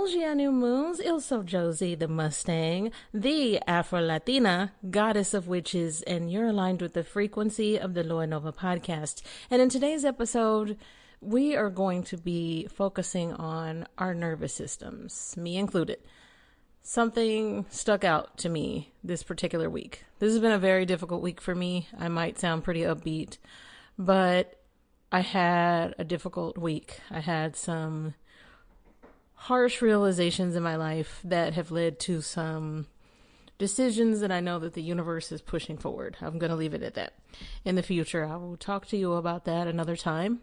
dia, new moons. Eu sou Josie, the Mustang, the afro-latina, goddess of witches, and you're aligned with the frequency of the luanovapodcast. And in today's episode, we are going to be focusing on our nervous systems, me included. Something stuck out to me this particular week. This has been a very difficult week for me. I might sound pretty upbeat, but I had a difficult week. I had some harsh realizations in my life that have led to some decisions that I know that the universe is pushing forward. I'm going to leave it at that. In the future, I will talk to you about that another time,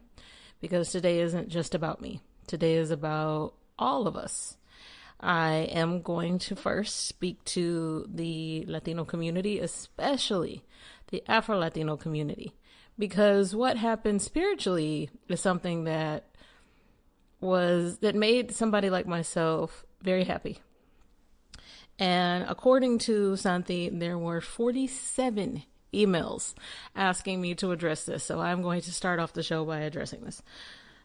because today isn't just about me. Today is about all of us. I am going to first speak to the Latino community, especially the Afro-Latino community, because what happened spiritually is something that made somebody like myself very happy. And according to Santi, there were 47 emails asking me to address this. So I'm going to start off the show by addressing this.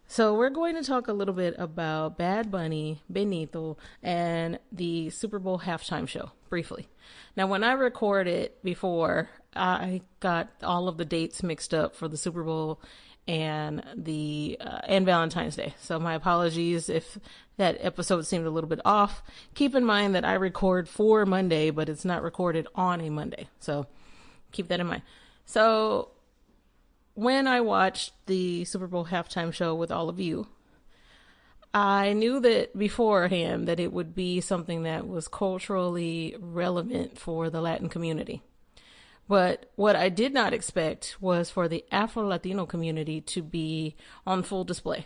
So we're going to talk a little bit about Bad Bunny, Benito, and the Super Bowl halftime show, briefly. Now, when I recorded before, I got all of the dates mixed up for the Super Bowl and and Valentine's Day. So my apologies if that episode seemed a little bit off. Keep in mind that I record for Monday, but it's not recorded on a Monday. So keep that in mind. So when I watched the Super Bowl halftime show with all of you, I knew that beforehand that it would be something that was culturally relevant for the Latin community. But what I did not expect was for the Afro-Latino community to be on full display.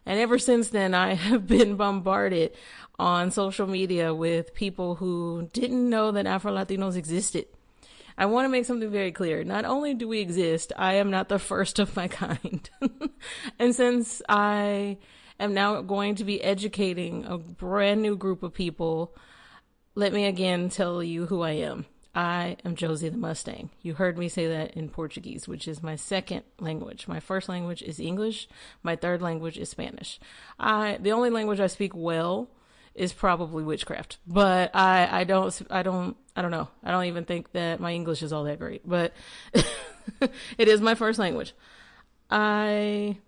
And ever since then, I have been bombarded on social media with people who didn't know that Afro-Latinos existed. I want to make something very clear. Not only do we exist, I am not the first of my kind. And since I am now going to be educating a brand new group of people, let me again tell you who I am. I am Josie the Mustang. You heard me say that in Portuguese, which is my second language. My first language is English. My third language is Spanish. The only language I speak well is probably witchcraft, but I don't know. I don't even think that my English is all that great, but it is my first language. I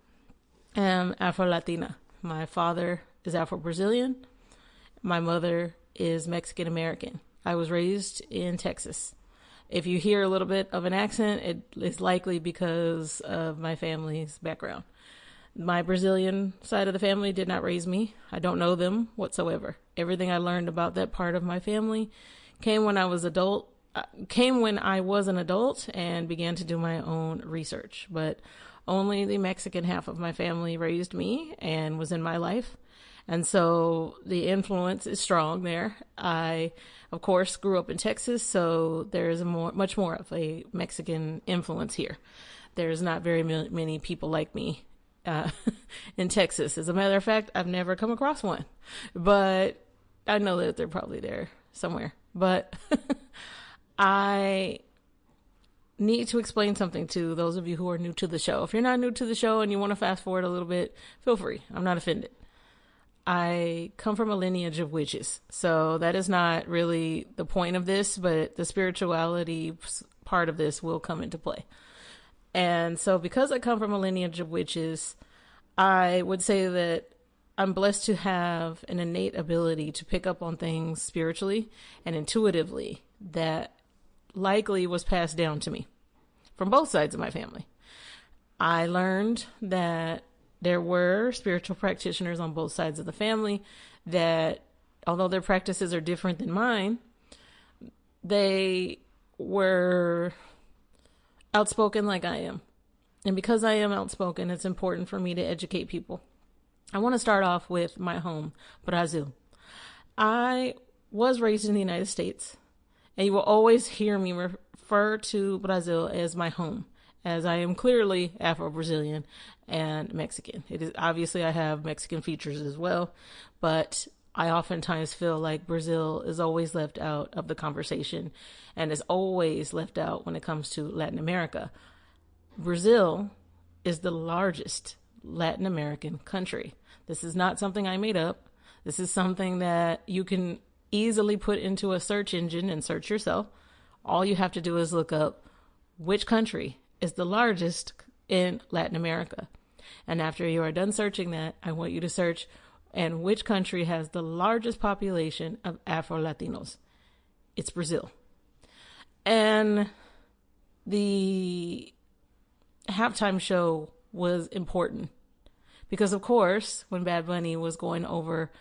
am Afro-Latina. My father is Afro-Brazilian. My mother is Mexican-American. I was raised in Texas. If you hear a little bit of an accent, it is likely because of my family's background. My Brazilian side of the family did not raise me. I don't know them whatsoever. Everything I learned about that part of my family came when I was an adult and began to do my own research. But only the Mexican half of my family raised me and was in my life. And so the influence is strong there. I, of course, grew up in Texas, so there is much more of a Mexican influence here. There's not very many people like me in Texas. As a matter of fact, I've never come across one, but I know that they're probably there somewhere. But I need to explain something to those of you who are new to the show. If you're not new to the show and you want to fast forward a little bit, feel free. I'm not offended. I come from a lineage of witches, so that is not really the point of this, but the spirituality part of this will come into play. And so because I come from a lineage of witches, I would say that I'm blessed to have an innate ability to pick up on things spiritually and intuitively that likely was passed down to me from both sides of my family. I learned that there were spiritual practitioners on both sides of the family that, although their practices are different than mine, they were outspoken like I am. And because I am outspoken, it's important for me to educate people. I want to start off with my home, Brazil. I was raised in the United States, and you will always hear me refer to Brazil as my home, as I am clearly Afro-Brazilian and Mexican. It is obviously I have Mexican features as well, but I oftentimes feel like Brazil is always left out of the conversation and is always left out when it comes to Latin America. Brazil is the largest Latin American country. This is not something I made up. This is something that you can easily put into a search engine and search yourself. All you have to do is look up which country is the largest in Latin America. And after you are done searching that, I want you to search and which country has the largest population of Afro-Latinos. It's Brazil. And the halftime show was important because, of course, when Bad Bunny was going over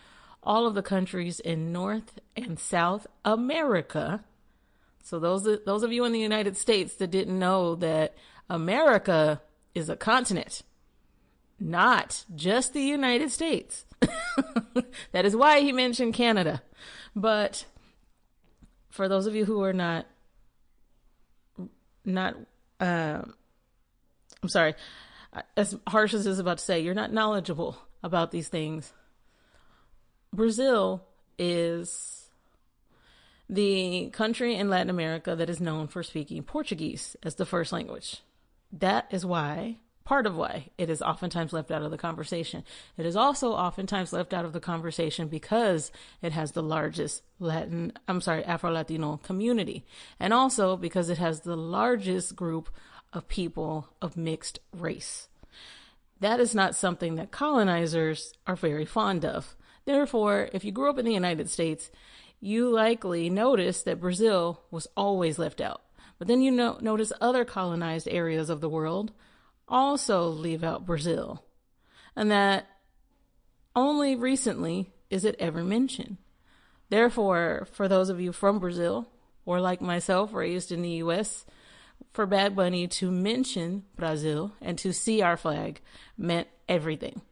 all of the countries in North and South America, so those of you in the United States that didn't know that America is a continent, not just the United States. That is why he mentioned Canada. But for those of you who are not, I'm sorry, as harsh as this is about to say, you're not knowledgeable about these things. Brazil is the country in Latin America that is known for speaking Portuguese as the first language. That is why, part of why, it is oftentimes left out of the conversation. It is also oftentimes left out of the conversation because it has the largest Afro-Latino community. And also because it has the largest group of people of mixed race. That is not something that colonizers are very fond of. Therefore, if you grew up in the United States, you likely noticed that Brazil was always left out. But then you notice other colonized areas of the world also leave out Brazil. And that only recently is it ever mentioned. Therefore, for those of you from Brazil, or like myself, raised in the U.S., for Bad Bunny to mention Brazil and to see our flag meant everything.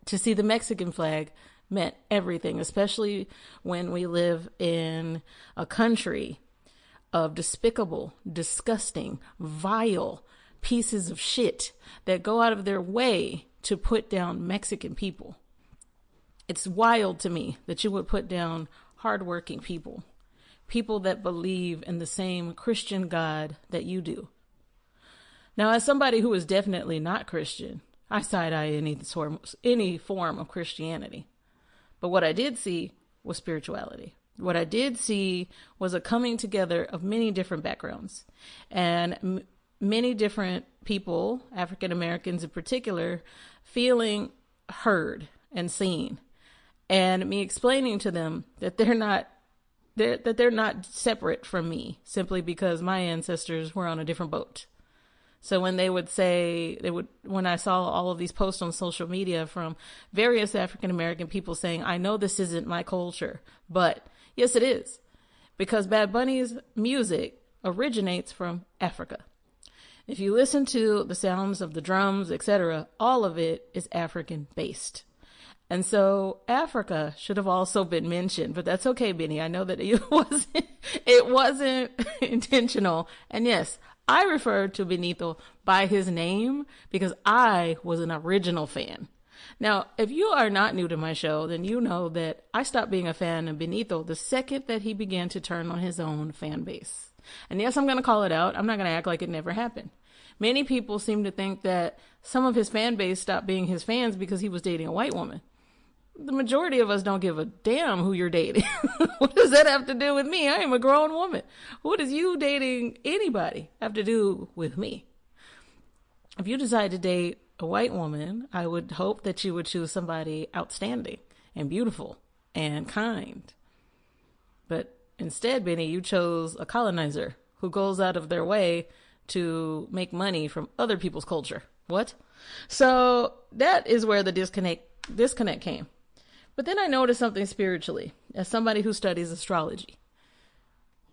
To see the Mexican flag meant everything, especially when we live in a country of despicable, disgusting, vile pieces of shit that go out of their way to put down Mexican people. It's wild to me that you would put down hardworking people, people that believe in the same Christian God that you do. Now, as somebody who is definitely not Christian, I side-eye any form of Christianity. But what I did see was spirituality. What I did see was a coming together of many different backgrounds and many different people, African Americans in particular, feeling heard and seen, and me explaining to them that they're not separate from me simply because my ancestors were on a different boat. So when when I saw all of these posts on social media from various African American people saying, I know this isn't my culture, but yes, it is, because Bad Bunny's music originates from Africa. If you listen to the sounds of the drums, etc., all of it is African based. And so Africa should have also been mentioned, but that's okay, Benny. I know that it wasn't intentional. And yes, I referred to Benito by his name because I was an original fan. Now, if you are not new to my show, then you know that I stopped being a fan of Benito the second that he began to turn on his own fan base. And yes, I'm going to call it out. I'm not going to act like it never happened. Many people seem to think that some of his fan base stopped being his fans because he was dating a white woman. The majority of us don't give a damn who you're dating. What does that have to do with me? I am a grown woman. What does you dating anybody have to do with me? If you decide to date a white woman, I would hope that you would choose somebody outstanding and beautiful and kind. But instead, Benny, you chose a colonizer who goes out of their way to make money from other people's culture. What? So that is where the disconnect came. But then I noticed something spiritually as somebody who studies astrology.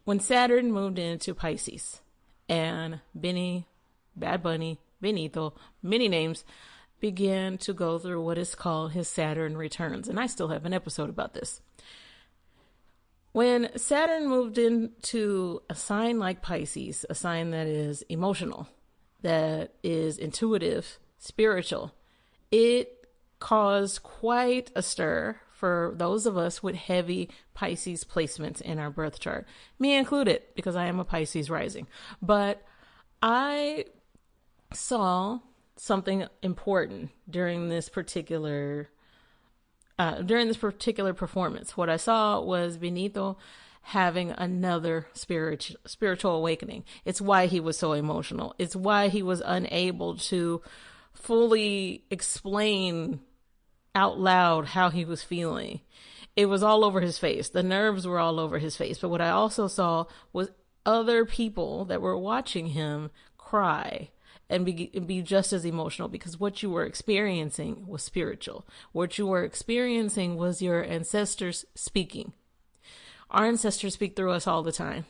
When Saturn moved into Pisces and Bad Bunny, Benito, many names, began to go through what is called his Saturn returns. And I still have an episode about this. When Saturn moved into a sign like Pisces, a sign that is emotional, that is intuitive, spiritual, it caused quite a stir for those of us with heavy Pisces placements in our birth chart, me included, because I am a Pisces rising. But I saw something important during this particular during this particular performance, what I saw was Benito having another spiritual awakening. It's why he was so emotional. It's why he was unable to fully explain out loud how he was feeling. It was all over his face. The nerves were all over his face. But what I also saw was other people that were watching him cry and be just as emotional, because what you were experiencing was spiritual. What you were experiencing was your ancestors speaking. Our ancestors speak through us all the time.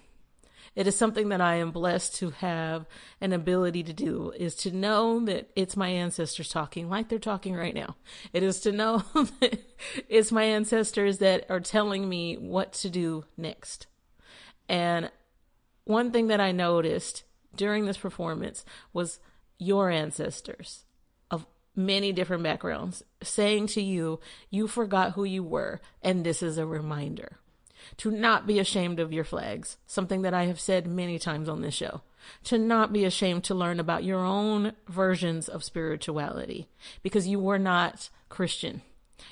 It is something that I am blessed to have an ability to do, is to know that it's my ancestors talking like they're talking right now. It is to know that it's my ancestors that are telling me what to do next. And one thing that I noticed during this performance was your ancestors of many different backgrounds saying to you, you forgot who you were, and this is a reminder. To not be ashamed of your flags, something that I have said many times on this show. To not be ashamed to learn about your own versions of spirituality, because you were not Christian.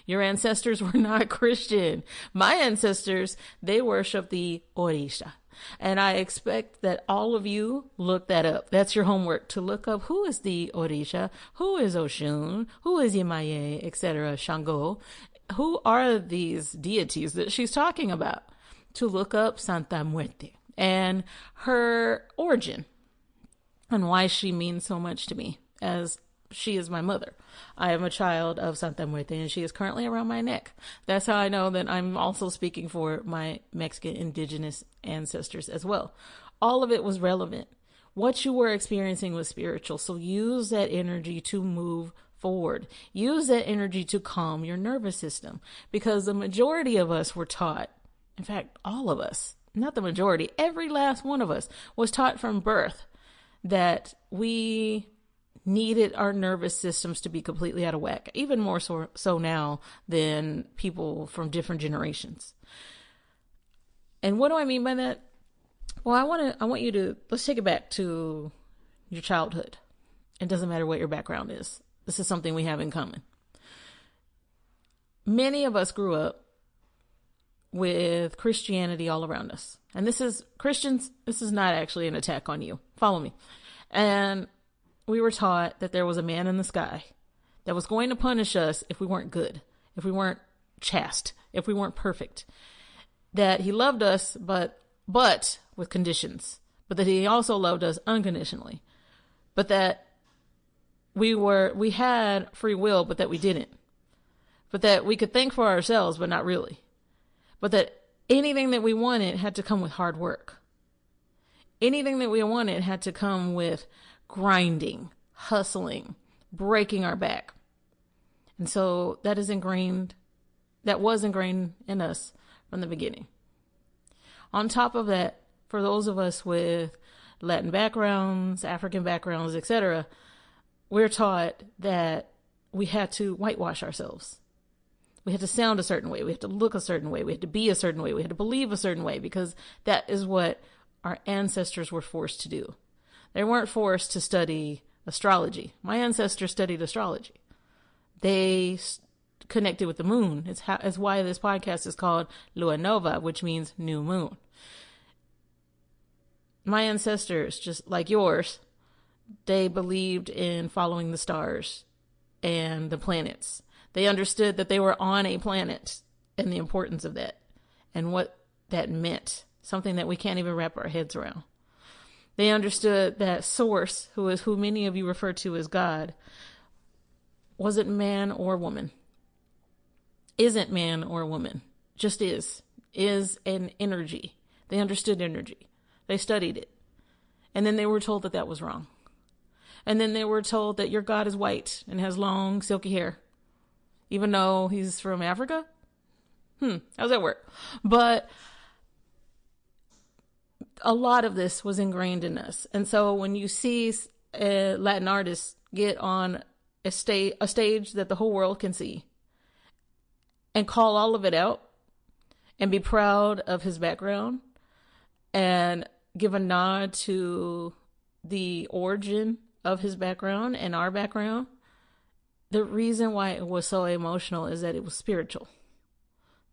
Your ancestors were not Christian. My ancestors, they worship the Orisha. And I expect that all of you look that up. That's your homework, to look up who is the Orisha, who is Oshun, who is Imaye, etc., Shango. Who are these deities that she's talking about? To look up Santa Muerte and her origin and why she means so much to me, as she is my mother. I am a child of Santa Muerte, and she is currently around my neck. That's how I know that I'm also speaking for my Mexican indigenous ancestors as well. All of it was relevant. What you were experiencing was spiritual, so use that energy to move forward. Use that energy to calm your nervous system, because the majority of us were taught, in fact, all of us, not the majority, every last one of us was taught from birth that we needed our nervous systems to be completely out of whack, even more so now than people from different generations. And what do I mean by that? Well, I want you to, let's take it back to your childhood. It doesn't matter what your background is. This is something we have in common. Many of us grew up with Christianity all around us. And this is, Christians, this is not actually an attack on you. Follow me. And we were taught that there was a man in the sky that was going to punish us if we weren't good, if we weren't chaste, if we weren't perfect. That he loved us, but with conditions. But that he also loved us unconditionally. But that we had free will, but that we didn't. But that we could think for ourselves, but not really. But that anything that we wanted had to come with hard work. Anything that we wanted had to come with grinding, hustling, breaking our back. And so that was ingrained in us from the beginning. On top of that, for those of us with Latin backgrounds, African backgrounds, etc., we're taught that we had to whitewash ourselves. We had to sound a certain way. We had to look a certain way. We had to be a certain way. We had to believe a certain way, because that is what our ancestors were forced to do. They weren't forced to study astrology. My ancestors studied astrology. They connected with the moon. It's why this podcast is called Lua Nova, which means new moon. My ancestors, just like yours, they believed in following the stars and the planets. They understood that they were on a planet and the importance of that and what that meant, something that we can't even wrap our heads around. They understood that source, who many of you refer to as God, wasn't man or woman, isn't man or woman, just is an energy. They understood energy. They studied it. And then they were told that that was wrong. And then they were told that your God is white and has long, silky hair, even though he's from Africa. How's that work? But a lot of this was ingrained in us. And so when you see Latin artists get on a stage that the whole world can see and call all of it out and be proud of his background and give a nod to the origin of his background and our background, the reason why it was so emotional is that it was spiritual,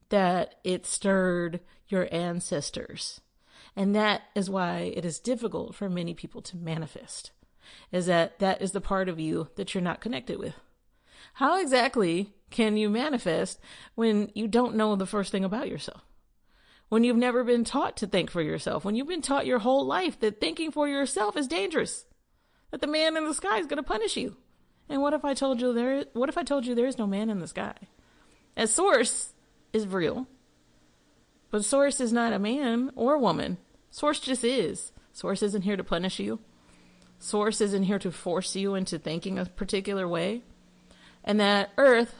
that it stirred your ancestors. And that is why it is difficult for many people to manifest, is that is the part of you that you're not connected with. How exactly can you manifest when you don't know the first thing about yourself? When you've never been taught to think for yourself, when you've been taught your whole life that thinking for yourself is dangerous, that the man in the sky is going to punish you. And what if I told you there is no man in the sky? As source is real, but source is not a man or a woman. Source just is. Source isn't here to punish you. Source isn't here to force you into thinking a particular way. And that earth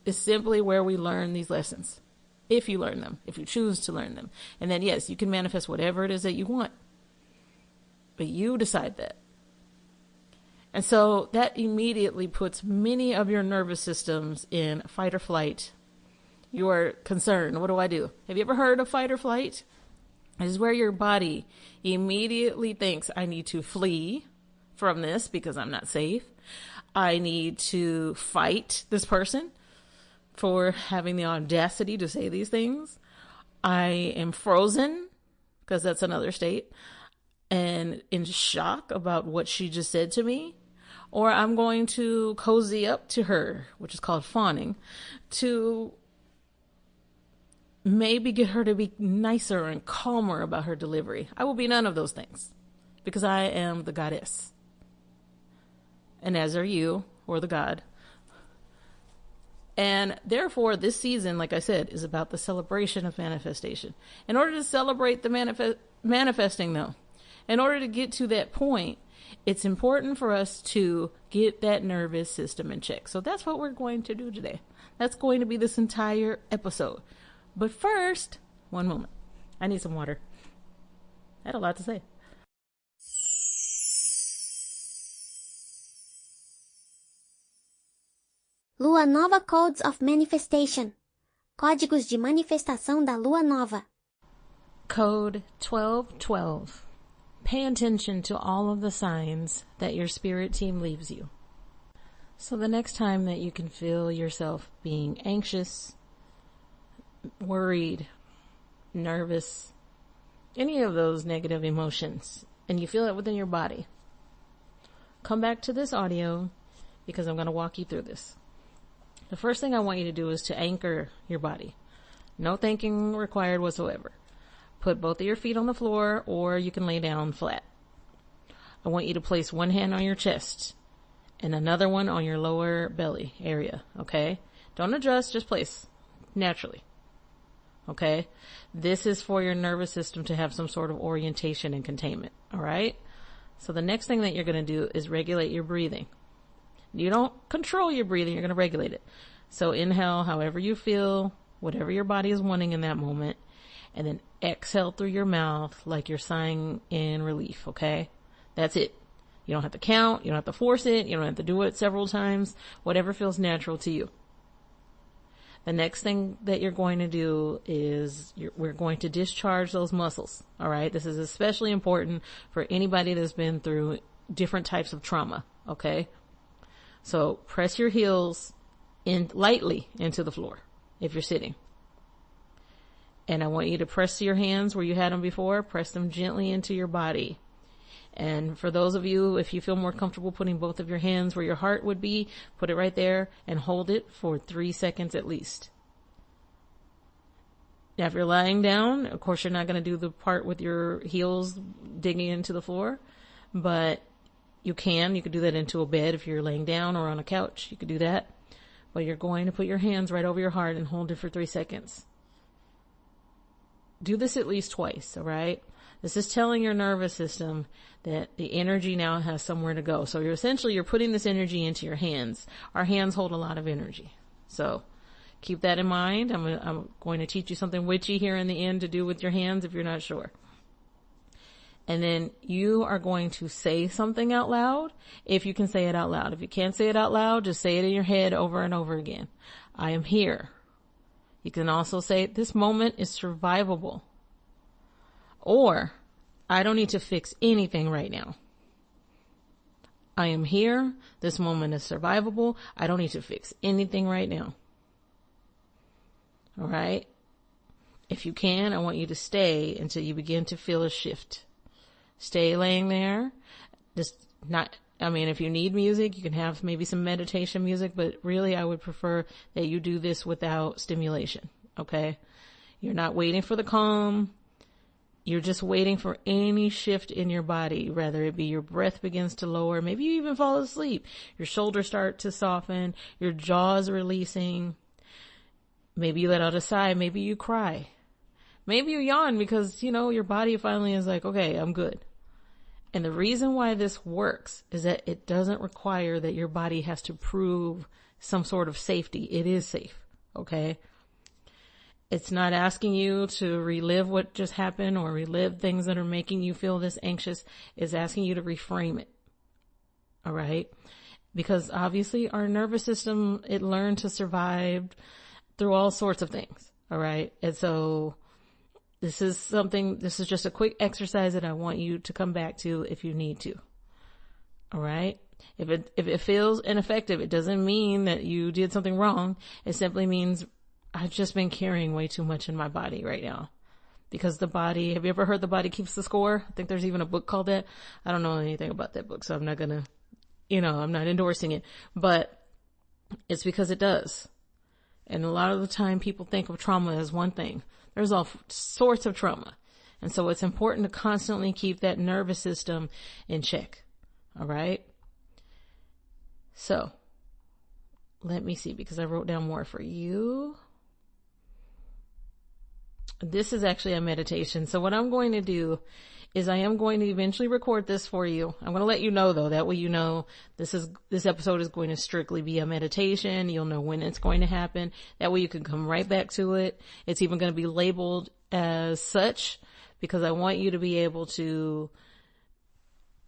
is simply where we learn these lessons. If you learn them, if you choose to learn them. And then yes, you can manifest whatever it is that you want. But you decide that. And so that immediately puts many of your nervous systems in fight or flight. You are concerned. What do I do? Have you ever heard of fight or flight? This is where your body immediately thinks, I need to flee from this because I'm not safe. I need to fight this person for having the audacity to say these things. I am frozen, because that's another state, and in shock about what she just said to me. Or I'm going to cozy up to her, which is called fawning, to maybe get her to be nicer and calmer about her delivery. I will be none of those things because I am the goddess. And as are you, or the god. And therefore, this season, like I said, is about the celebration of manifestation. In order to celebrate the manifesting, though, in order to get to that point, it's important for us to get that nervous system in check. So that's what we're going to do today. That's going to be this entire episode. But first, one moment. I need some water. I had a lot to say. Lua Nova Codes of Manifestation. Códigos de manifestação da Lua Nova. Code 1212. Pay attention to all of the signs that your spirit team leaves you. So the next time that you can feel yourself being anxious, worried, nervous, any of those negative emotions, and you feel it within your body, come back to this audio because I'm going to walk you through this. The first thing I want you to do is to anchor your body. No thinking required whatsoever. Put both of your feet on the floor, or you can lay down flat. I want you to place one hand on your chest and another one on your lower belly area, okay? Don't adjust, just place naturally, okay? This is for your nervous system to have some sort of orientation and containment, all right? So the next thing that you're going to do is regulate your breathing. You don't control your breathing, you're going to regulate it. So inhale however you feel, whatever your body is wanting in that moment, and then exhale through your mouth like you're sighing in relief, okay? That's it. You don't have to count, you don't have to force it, you don't have to do it several times, whatever feels natural to you. The next thing that you're going to do is we're going to discharge those muscles, all right? This is especially important for anybody that's been through different types of trauma, okay? So press your heels in lightly into the floor if you're sitting. And I want you to press your hands where you had them before, press them gently into your body. And for those of you, if you feel more comfortable putting both of your hands where your heart would be, put it right there and hold it for 3 seconds at least. Now, if you're lying down, of course, you're not going to do the part with your heels digging into the floor, but you could do that into a bed if you're laying down or on a couch. You could do that, but you're going to put your hands right over your heart and hold it for 3 seconds. Do this at least twice, all right? This is telling your nervous system that the energy now has somewhere to go. So you're putting this energy into your hands. Our hands hold a lot of energy. So keep that in mind. I'm going to teach you something witchy here in the end to do with your hands if you're not sure. And then you are going to say something out loud if you can say it out loud. If you can't say it out loud, just say it in your head over and over again. I am here. You can also say, this moment is survivable. Or, I don't need to fix anything right now. I am here. This moment is survivable. I don't need to fix anything right now. All right. If you can, I want you to stay until you begin to feel a shift. Stay laying there. If you need music, you can have maybe some meditation music, but really I would prefer that you do this without stimulation. Okay. You're not waiting for the calm. You're just waiting for any shift in your body, whether it be your breath begins to lower, maybe you even fall asleep, your shoulders start to soften, your jaw's releasing, maybe you let out a sigh, maybe you cry, maybe you yawn because, your body finally is like, okay, I'm good. And the reason why this works is that it doesn't require that your body has to prove some sort of safety. It is safe, okay? It's not asking you to relive what just happened or relive things that are making you feel this anxious. It's asking you to reframe it. All right. Because obviously our nervous system, it learned to survive through all sorts of things. All right. And so this is just a quick exercise that I want you to come back to if you need to. All right. If it feels ineffective, it doesn't mean that you did something wrong. It simply means I've just been carrying way too much in my body right now. Because the body, have you ever heard the body keeps the score? I think there's even a book called that. I don't know anything about that book, so I'm not gonna, I'm not endorsing it. But it's because it does. And a lot of the time people think of trauma as one thing. There's all sorts of trauma. And so it's important to constantly keep that nervous system in check. All right? So, let me see, because I wrote down more for you. This is actually a meditation. So what I'm going to do is I am going to eventually record this for you. I'm going to let you know though. That way you know this episode is going to strictly be a meditation. You'll know when it's going to happen. That way you can come right back to it. It's even going to be labeled as such because I want you to be able to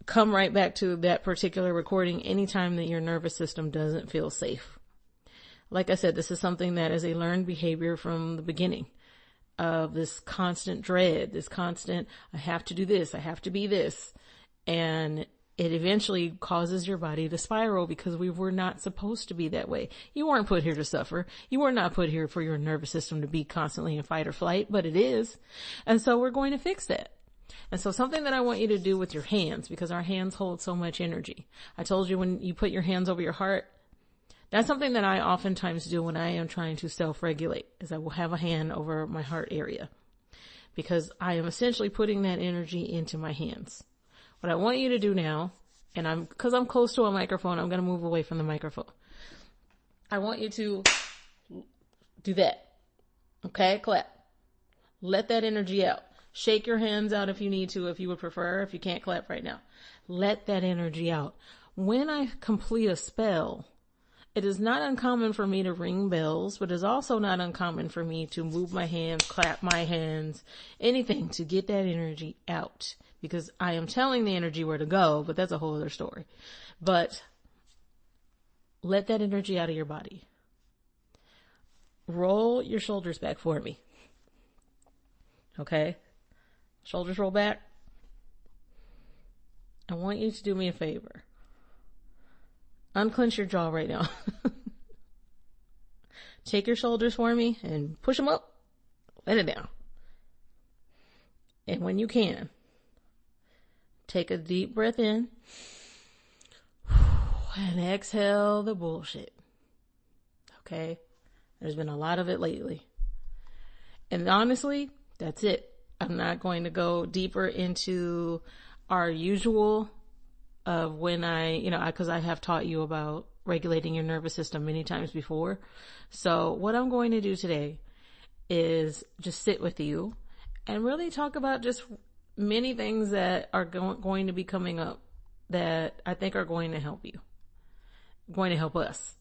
come right back to that particular recording anytime that your nervous system doesn't feel safe. Like I said, this is something that is a learned behavior from the beginning. Of this constant dread, this constant, I have to do this, I have to be this. And it eventually causes your body to spiral because we were not supposed to be that way. You weren't put here to suffer. You were not put here for your nervous system to be constantly in fight or flight, but it is. And so we're going to fix that. And so something that I want you to do with your hands, because our hands hold so much energy. I told you when you put your hands over your heart, that's something that I oftentimes do when I am trying to self-regulate, is I will have a hand over my heart area because I am essentially putting that energy into my hands. What I want you to do now, and because I'm close to a microphone, I'm going to move away from the microphone. I want you to do that. Okay? Clap. Let that energy out. Shake your hands out if you need to, if you would prefer, if you can't clap right now. Let that energy out. When I complete a spell, it is not uncommon for me to ring bells, but it's also not uncommon for me to move my hands, clap my hands, anything to get that energy out. Because I am telling the energy where to go, but that's a whole other story. But let that energy out of your body. Roll your shoulders back for me. Okay? Shoulders roll back. I want you to do me a favor. Unclench your jaw right now. Take your shoulders for me and push them up. Let it down. And when you can, take a deep breath in and exhale the bullshit. Okay? There's been a lot of it lately. And honestly, that's it. I'm not going to go deeper into our usual of when because I have taught you about regulating your nervous system many times before. So what I'm going to do today is just sit with you and really talk about just many things that are going to be coming up that I think are going to help you, going to help us.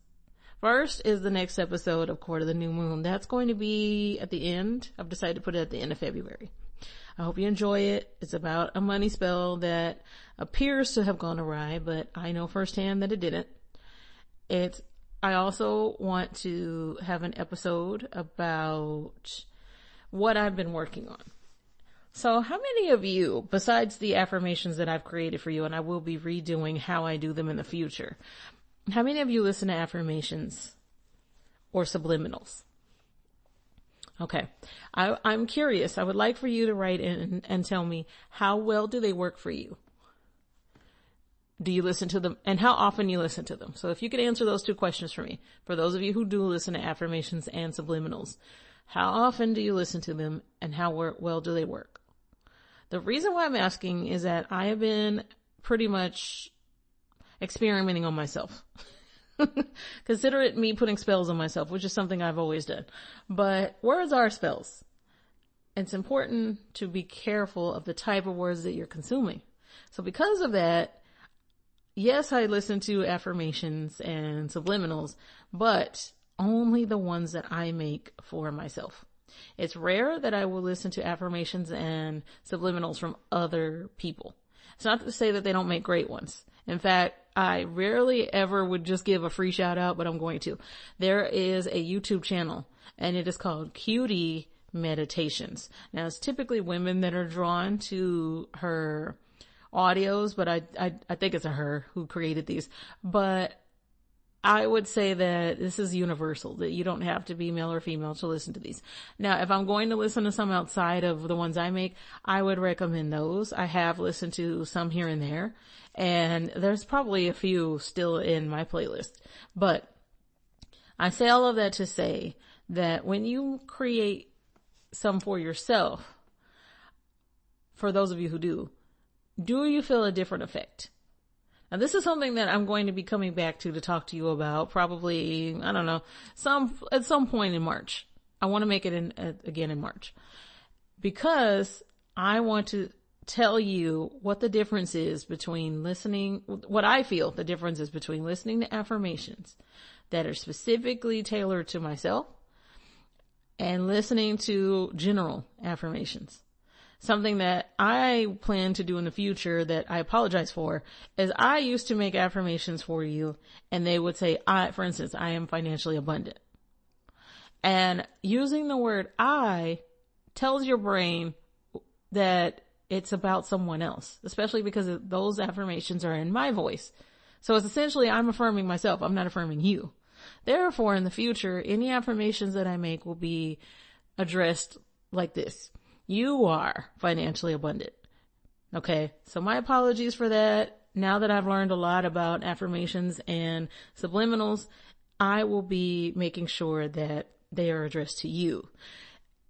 First is the next episode of Court of the New Moon. That's going to be at the end. I've decided to put it at the end of February. I hope you enjoy it. It's about a money spell that appears to have gone awry, but I know firsthand that it didn't. I also want to have an episode about what I've been working on. So how many of you, besides the affirmations that I've created for you, and I will be redoing how I do them in the future, how many of you listen to affirmations or subliminals? Okay. I'm curious. I would like for you to write in and tell me, how well do they work for you? Do you listen to them, and how often you listen to them? So if you could answer those two questions for me, for those of you who do listen to affirmations and subliminals, how often do you listen to them, and how well do they work? The reason why I'm asking is that I have been pretty much experimenting on myself. Consider it me putting spells on myself, which is something I've always done. But words are spells. It's important to be careful of the type of words that you're consuming. So because of that, yes, I listen to affirmations and subliminals, but only the ones that I make for myself. It's rare that I will listen to affirmations and subliminals from other people. It's not to say that they don't make great ones. In fact, I rarely ever would just give a free shout out, but I'm going to. There is a YouTube channel, and it is called Cutie Meditations. Now, it's typically women that are drawn to her audios, but I think it's a her who created these. But I would say that this is universal, that you don't have to be male or female to listen to these. Now, if I'm going to listen to some outside of the ones I make, I would recommend those. I have listened to some here and there, and there's probably a few still in my playlist. But I say all of that to say that when you create some for yourself, for those of you who do you feel a different effect? Now, this is something that I'm going to be coming back to talk to you about probably, I don't know, at some point in March. I want to make it again in March, because I want to tell you what the difference is between listening, what I feel the difference is between listening to affirmations that are specifically tailored to myself and listening to general affirmations. Something that I plan to do in the future that I apologize for is I used to make affirmations for you, and they would say, for instance, I am financially abundant. And using the word I tells your brain that it's about someone else, especially because those affirmations are in my voice. So it's essentially I'm affirming myself. I'm not affirming you. Therefore, in the future, any affirmations that I make will be addressed like this. You are financially abundant. Okay. So my apologies for that. Now that I've learned a lot about affirmations and subliminals, I will be making sure that they are addressed to you.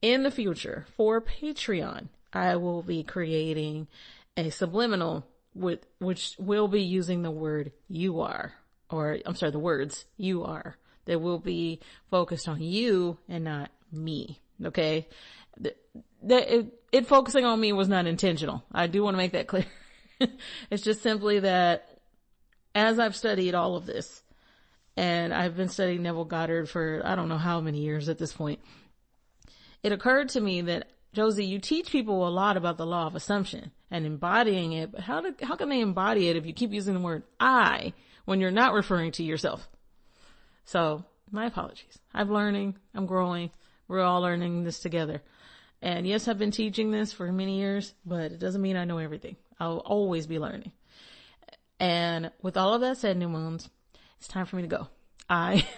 In the future, for Patreon, I will be creating a subliminal which will be using the word you are, the words you are. That will be focused on you and not me. Okay. It focusing on me was not intentional. I do want to make that clear. It's just simply that as I've studied all of this, and I've been studying Neville Goddard for I don't know how many years at this point, it occurred to me that, Josie, you teach people a lot about the law of assumption and embodying it, but how can they embody it if you keep using the word I when you're not referring to yourself? So my apologies. I'm learning. I'm growing. We're all learning this together. And yes, I've been teaching this for many years, but it doesn't mean I know everything. I'll always be learning. And with all of that said, New Moons, it's time for me to go. I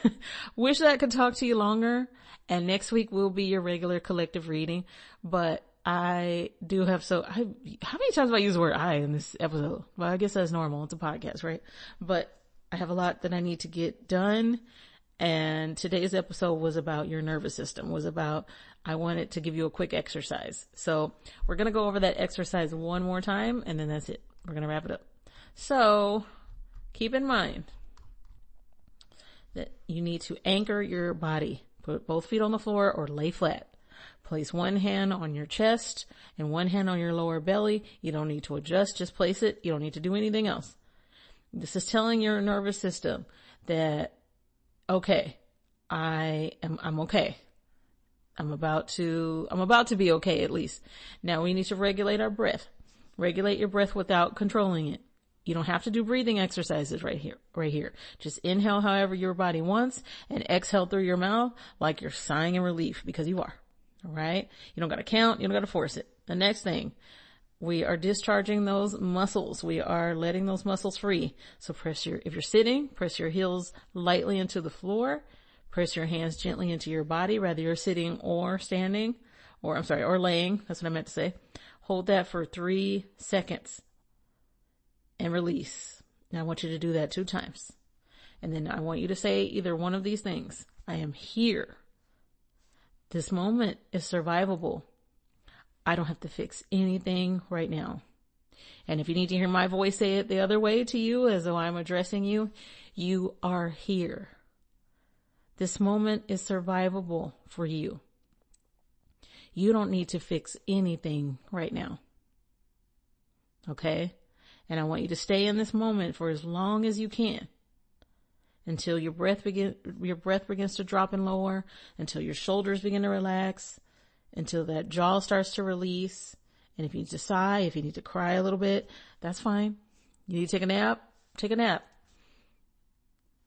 wish that I could talk to you longer, and next week will be your regular collective reading, but I do have how many times have I used the word I in this episode? Well, I guess that's normal. It's a podcast, right? But I have a lot that I need to get done. And today's episode was about your nervous system, I wanted to give you a quick exercise. So we're going to go over that exercise one more time, and then that's it. We're going to wrap it up. So keep in mind that you need to anchor your body. Put both feet on the floor or lay flat. Place one hand on your chest and one hand on your lower belly. You don't need to adjust, just place it. You don't need to do anything else. This is telling your nervous system that, okay, I'm okay. I'm about to be okay, at least. Now we need to regulate our breath. Regulate your breath without controlling it. You don't have to do breathing exercises right here. Just inhale however your body wants and exhale through your mouth like you're sighing in relief, because you are. All right. You don't got to count. You don't got to force it. The next thing, we are discharging those muscles. We are letting those muscles free. So if you're sitting, press your heels lightly into the floor. Press your hands gently into your body, whether you're sitting or standing, or laying. That's what I meant to say. Hold that for 3 seconds and release. Now I want you to do that 2 times. And then I want you to say either one of these things. I am here. This moment is survivable. I don't have to fix anything right now. And if you need to hear my voice say it the other way to you as though I'm addressing you, you are here. This moment is survivable for you. You don't need to fix anything right now. Okay? And I want you to stay in this moment for as long as you can. Until your breath begins to drop and lower, until your shoulders begin to relax, until that jaw starts to release. And if you need to sigh, if you need to cry a little bit, that's fine. You need to take a nap, take a nap.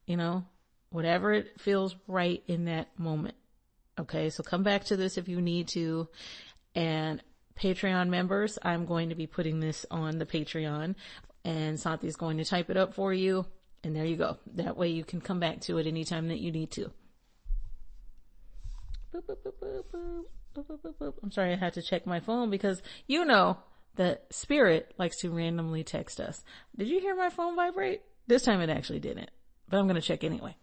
You know, whatever it feels right in that moment. Okay, so come back to this if you need to. And Patreon members, I'm going to be putting this on the Patreon, and Santi's going to type it up for you. And there you go. That way you can come back to it anytime that you need to. Boop, boop, boop, boop, boop. Boop, boop, boop, boop. I'm sorry, I had to check my phone because you know that Spirit likes to randomly text us. Did you hear my phone vibrate? This time it actually didn't, but I'm going to check anyway.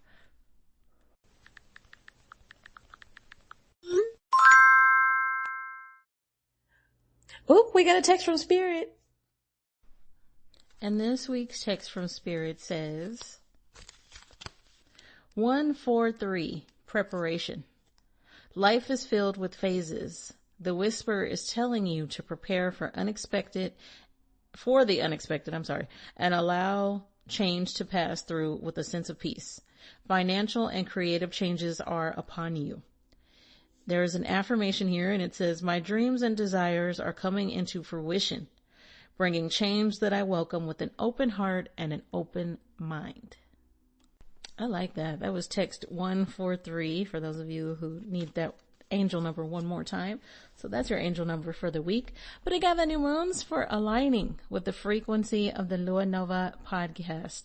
Oh, we got a text from Spirit. And this week's text from Spirit says, 143, preparation. Life is filled with phases. The whisper is telling you to prepare for the unexpected, and allow change to pass through with a sense of peace. Financial and creative changes are upon you. There is an affirmation here, and it says, my dreams and desires are coming into fruition, bringing change that I welcome with an open heart and an open mind. I like that. That was text 143 for those of you who need that angel number one more time. So that's your angel number for the week. But I got the new moons for aligning with the frequency of the Lua Nova podcast.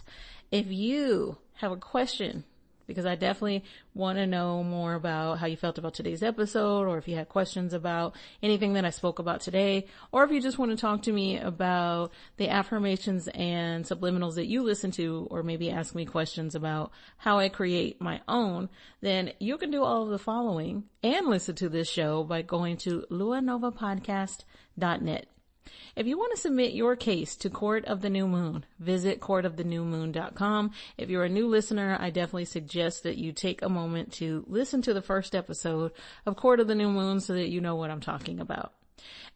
If you have a question, because I definitely want to know more about how you felt about today's episode, or if you had questions about anything that I spoke about today, or if you just want to talk to me about the affirmations and subliminals that you listen to, or maybe ask me questions about how I create my own, then you can do all of the following and listen to this show by going to luanovapodcast.net. If you want to submit your case to Court of the New Moon, visit courtofthenewmoon.com. If you're a new listener, I definitely suggest that you take a moment to listen to the first episode of Court of the New Moon so that you know what I'm talking about.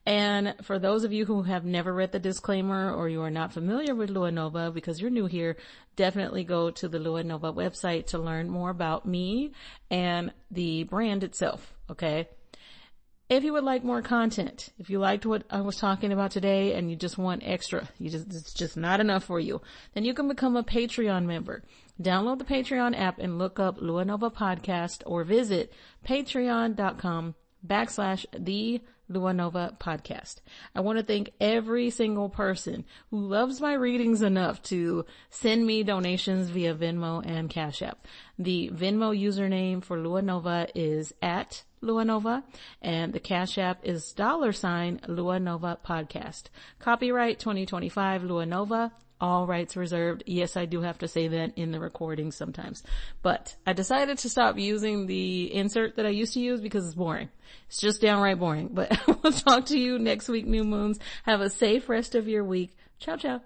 And for those of you who have never read the disclaimer, or you are not familiar with Lua Nova because you're new here, definitely go to the Lua Nova website to learn more about me and the brand itself, okay? If you would like more content, if you liked what I was talking about today and you just want extra, it's just not enough for you, then you can become a Patreon member. Download the Patreon app and look up Lua Nova Podcast, or visit patreon.com/the Lua Nova Podcast. I want to thank every single person who loves my readings enough to send me donations via Venmo and Cash App. The Venmo username for Lua Nova is @LuaNova, and the Cash App is $Lua Nova Podcast. Copyright 2025 Lua Nova. All rights reserved. Yes, I do have to say that in the recording sometimes. But I decided to stop using the insert that I used to use because it's boring. It's just downright boring. But I will talk to you next week, New Moons. Have a safe rest of your week. Ciao, ciao.